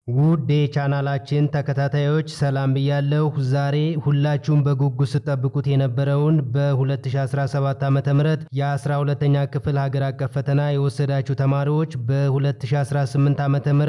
ውድ የቻናላችን ተከታታዮች ሰላም ብያለሁ። ዛሬ ሁላችሁም በጉጉት ስትጠብቁት የነበረውን በ2017 ዓ.ም የ12ኛ ክፍል ሀገር አቀፍ ፈተና የወሰዳችሁ ተማሪዎች በ2018 ዓ.ም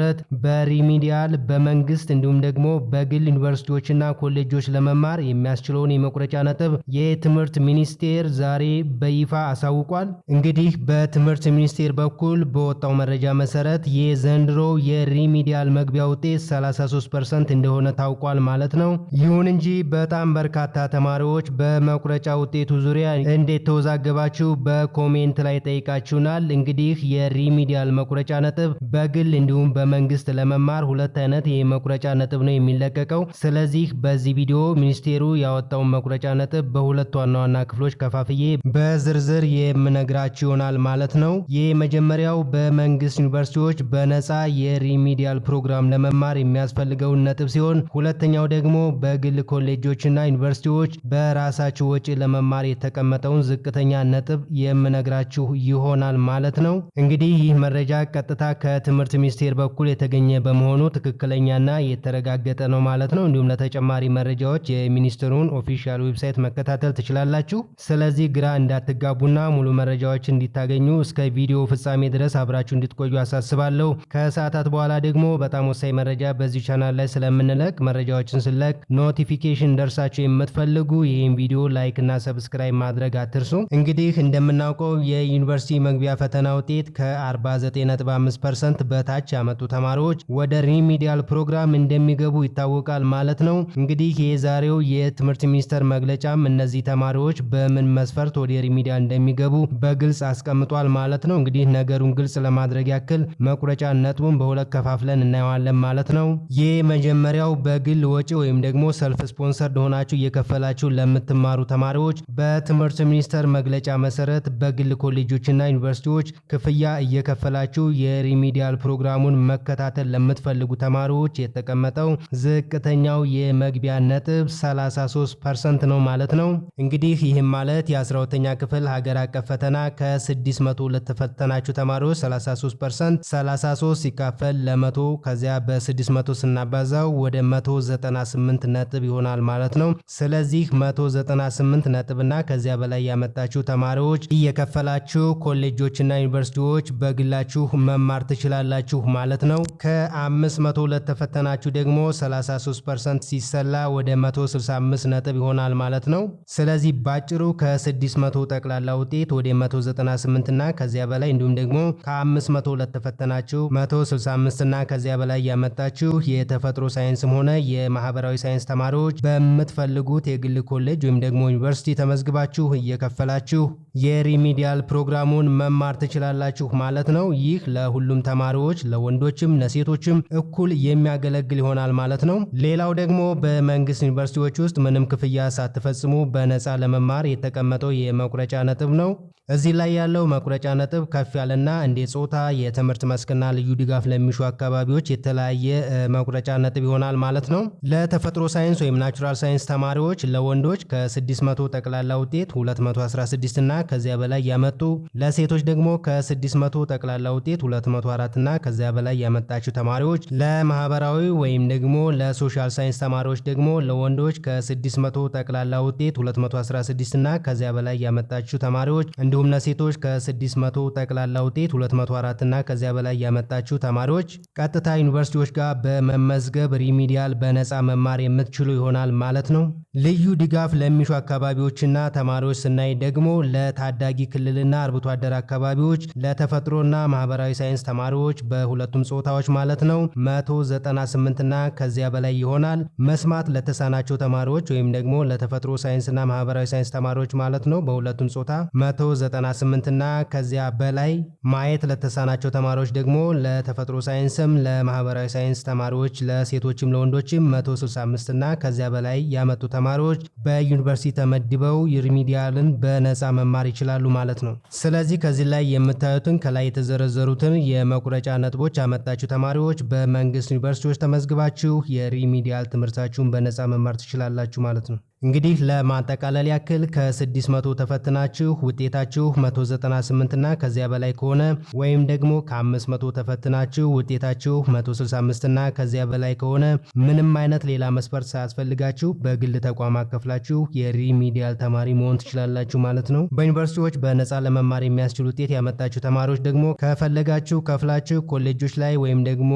በሪሚዲያል በመንግስት እንዲሁም ደግሞ በግል ዩኒቨርሲቲዎችና ኮሌጆች ለመማር የሚያስችለውን የመቁረጫ ነጥብ የትምህርት ሚኒስቴር ዛሬ በይፋ አሳውቋል። እንግዲህ በትምህርት ሚኒስቴር በኩል በወጣው መረጃ መሰረት የዘንድሮ የሪሚዲያል መግቢያ ውጤት 33% እንደሆነ ታውቋል ማለት ነው። ይሁን እንጂ በጣም በርካታ ተማሪዎች በመቁረጫ ውጤቱ ዙሪያ እንዴት ተወዛገባችሁ በኮሜንት ላይ ጠይቃችሁናል። እንግዲህ የሪሚዲያል መቁረጫ ነጥብ በግል እንዲሁም በመንግስት ለመማር ሁለት አይነት የመቁረጫ ነጥብ ነው የሚለቀቀው። ስለዚህ በዚህ ቪዲዮ ሚኒስቴሩ ያወጣውን መቁረጫ ነጥብ በሁለት ዋና ዋና ክፍሎች ከፋፍዬ በዝርዝር የምነግራችሁ ይሆናል ማለት ነው። የመጀመሪያው በመንግስት ዩኒቨርሲቲዎች በነፃ የሪሚዲያል ፕሮግራም ለመማር የሚያስፈልገውን ነጥብ ሲሆን ሁለተኛው ደግሞ በግል ኮሌጆችና ዩኒቨርሲቲዎች በራሳችሁ ወጪ ለመማር የተቀመጠውን ዝቅተኛ ነጥብ የምነግራችሁ ይሆናል ማለት ነው። እንግዲህ ይህ መረጃ ቀጥታ ከትምህርት ሚኒስቴር በኩል የተገኘ በመሆኑ ትክክለኛና የተረጋገጠ ነው ማለት ነው። እንዲሁም ለተጨማሪ መረጃዎች የሚኒስቴሩን ኦፊሻል ዌብሳይት መከታተል ትችላላችሁ። ስለዚህ ግራ እንዳትጋቡና ሙሉ መረጃዎች እንዲታገኙ እስከ ቪዲዮ ፍጻሜ ድረስ አብራችሁ እንድትቆዩ አሳስባለሁ። ከሰዓታት በኋላ ደግሞ በጣም ወሳኝ መረጃ በዚህ ቻናል ላይ ስለምንለቅ መረጃዎችን ስለቅ ኖቲፊኬሽን ደርሳችሁ የምትፈልጉ ይህን ቪዲዮ ላይክ እና ሰብስክራይብ ማድረግ አትርሱ። እንግዲህ እንደምናውቀው የዩኒቨርሲቲ መግቢያ ፈተና ውጤት ከ49.5% በታች ያመጡ ተማሪዎች ወደ ሪሚዲያል ፕሮግራም እንደሚገቡ ይታወቃል ማለት ነው። እንግዲህ የዛሬው የትምህርት ሚኒስቴር መግለጫም እነዚህ ተማሪዎች በምን መስፈርት ወደ ሪሚዲያል እንደሚገቡ በግልጽ አስቀምጧል ማለት ነው። እንግዲህ ነገሩን ግልጽ ለማድረግ ያክል መቁረጫ ነጥቡን በሁለት ከፋፍለን እናየዋለን ማለት ነው። የመጀመሪያው በግል ወጪ ወይም ደግሞ ሰልፍ ስፖንሰርድ ሆናችሁ እየከፈላችሁ ለምትማሩ ተማሪዎች በትምህርት ሚኒስቴር መግለጫ መሰረት በግል ኮሌጆችና ዩኒቨርሲቲዎች ክፍያ እየከፈላችሁ የሪሚዲያል ፕሮግራሙን መከታተል ለምትፈልጉ ተማሪዎች የተቀመጠው ዝቅተኛው የመግቢያ ነጥብ 33% ነው ማለት ነው። እንግዲህ ይህም ማለት የ12ኛ ክፍል ሀገር አቀፍ ፈተና ከ600 ለተፈተናችሁ ተማሪዎች 33% 33 ሲካፈል ለ100 ከዚያ በ600 ስናባዛው ወደ 198 ነጥብ ይሆናል ማለት ነው። ስለዚህ 198 ነጥብና ከዚያ በላይ ያመጣችሁ ተማሪዎች እየከፈላችሁ ኮሌጆችና ዩኒቨርሲቲዎች በግላችሁ መማር ትችላላችሁ ማለት ነው። ከ500 ለተፈተናችሁ ደግሞ 33% ሲሰላ ወደ 165 ነጥብ ይሆናል ማለት ነው። ስለዚህ ባጭሩ ከ600 ጠቅላላ ውጤት ወደ 198 እና ከዚያ በላይ እንዲሁም ደግሞ ከ500 ለተፈተናችሁ 165 እና ከዚያ በላይ ያመጣችሁ የተፈጥሮ ሳይንስም ሆነ የማህበራዊ ሳይንስ ተማሪዎች በምትፈልጉት የግል ኮሌጅ ወይም ደግሞ ዩኒቨርሲቲ ተመዝግባችሁ እየከፈላችሁ የሪሚዲያል ፕሮግራሙን መማር ትችላላችሁ ማለት ነው። ይህ ለሁሉም ተማሪዎች ለወንዶችም ለሴቶችም እኩል የሚያገለግል ይሆናል ማለት ነው። ሌላው ደግሞ በመንግስት ዩኒቨርሲቲዎች ውስጥ ምንም ክፍያ ሳትፈጽሙ በነፃ ለመማር የተቀመጠው የመቁረጫ ነጥብ ነው። እዚህ ላይ ያለው መቁረጫ ነጥብ ከፍ ያለና እንደ ጾታ የትምህርት መስክና ልዩ ድጋፍ ለሚሹ አካባቢዎች የተለያየ መቁረጫ ነጥብ ይሆናል ማለት ነው። ለተፈጥሮ ሳይንስ ወይም ናቹራል ሳይንስ ተማሪዎች ለወንዶች ከ600 ጠቅላላ ውጤት 216 እና ከዚያ በላይ ያመጡ፣ ለሴቶች ደግሞ ከ600 ጠቅላላ ውጤት 204 እና ከዚያ በላይ ያመጣችሁ ተማሪዎች፣ ለማህበራዊ ወይም ደግሞ ለሶሻል ሳይንስ ተማሪዎች ደግሞ ለወንዶች ከ600 ጠቅላላ ውጤት 216 እና ከዚያ በላይ ያመጣችሁ ተማሪዎች እንዲሁም ለሴቶች ከ600 ጠቅላላ ውጤት 204 እና ከዚያ በላይ ያመጣችሁ ተማሪዎች ቀጥታ ዩኒቨርሲቲዎች ጋር በመመዝገብ ሪሚዲያል በነፃ መማር የምትችሉ ይሆናል ማለት ነው። ልዩ ድጋፍ ለሚሹ አካባቢዎችና ተማሪዎች ስናይ ደግሞ ለታዳጊ ክልልና አርብቶ አደር አካባቢዎች፣ ለተፈጥሮና ማህበራዊ ሳይንስ ተማሪዎች በሁለቱም ጾታዎች ማለት ነው 198 እና ከዚያ በላይ ይሆናል። መስማት ለተሳናቸው ተማሪዎች ወይም ደግሞ ለተፈጥሮ ሳይንስና ማህበራዊ ሳይንስ ተማሪዎች ማለት ነው በሁለቱም ጾታ 198 እና ከዚያ በላይ። ማየት ለተሳናቸው ተማሪዎች ደግሞ ለተፈጥሮ ሳይንስም ለማህበራዊ ሳይንስ ተማሪዎች ለሴቶችም ለወንዶችም 165 እና ከዚያ በላይ ያመጡ ተማሪዎች በዩኒቨርሲቲ ተመድበው ሪሚዲያልን በነፃ መማር ይችላሉ ማለት ነው። ስለዚህ ከዚህ ላይ የምታዩትን ከላይ የተዘረዘሩትን የመቁረጫ ነጥቦች ያመጣችሁ ተማሪዎች በመንግስት ዩኒቨርሲቲዎች ተመዝግባችሁ የሪሚዲያል ትምህርታችሁን በነፃ መማር ትችላላችሁ ማለት ነው። እንግዲህ ለማጠቃለል ያክል ከ600 ተፈትናችሁ ውጤታችሁ 198 እና ከዚያ በላይ ከሆነ ወይም ደግሞ ከ500 ተፈትናችሁ ውጤታችሁ 165 እና ከዚያ በላይ ከሆነ ምንም አይነት ሌላ መስፈርት ሳያስፈልጋችሁ በግል ተቋም አከፍላችሁ የሪሚዲያል ተማሪ መሆን ትችላላችሁ ማለት ነው። በዩኒቨርሲቲዎች በነፃ ለመማር የሚያስችል ውጤት ያመጣችሁ ተማሪዎች ደግሞ ከፈለጋችሁ ከፍላችሁ ኮሌጆች ላይ ወይም ደግሞ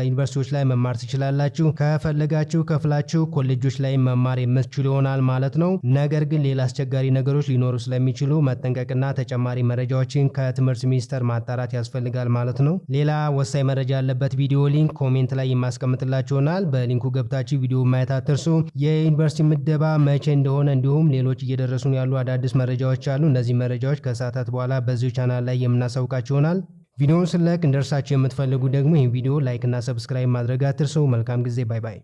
ዩኒቨርሲቲዎች ላይ መማር ትችላላችሁ። ከፈለጋችሁ ከፍላችሁ ኮሌጆች ላይ መማር የምትችሉ ይሆናል ማለት ነው። ነገር ግን ሌላ አስቸጋሪ ነገሮች ሊኖሩ ስለሚችሉ መጠንቀቅና ተጨማሪ መረጃዎችን ከትምህርት ሚኒስቴር ማጣራት ያስፈልጋል ማለት ነው። ሌላ ወሳኝ መረጃ ያለበት ቪዲዮ ሊንክ ኮሜንት ላይ የማስቀምጥላችሁ ይሆናል። በሊንኩ ገብታችሁ ቪዲዮ ማየት አትርሱ። የዩኒቨርሲቲ ምደባ መቼ እንደሆነ እንዲሁም ሌሎች እየደረሱን ያሉ አዳዲስ መረጃዎች አሉ። እነዚህ መረጃዎች ከሰዓታት በኋላ በዚሁ ቻናል ላይ የምናሳውቃችሁ ይሆናል። ቪዲዮውን ስለቅ እንደርሳችሁ የምትፈልጉ ደግሞ ይህን ቪዲዮ ላይክ እና ሰብስክራይብ ማድረግ አትርሱ። መልካም ጊዜ። ባይ ባይ።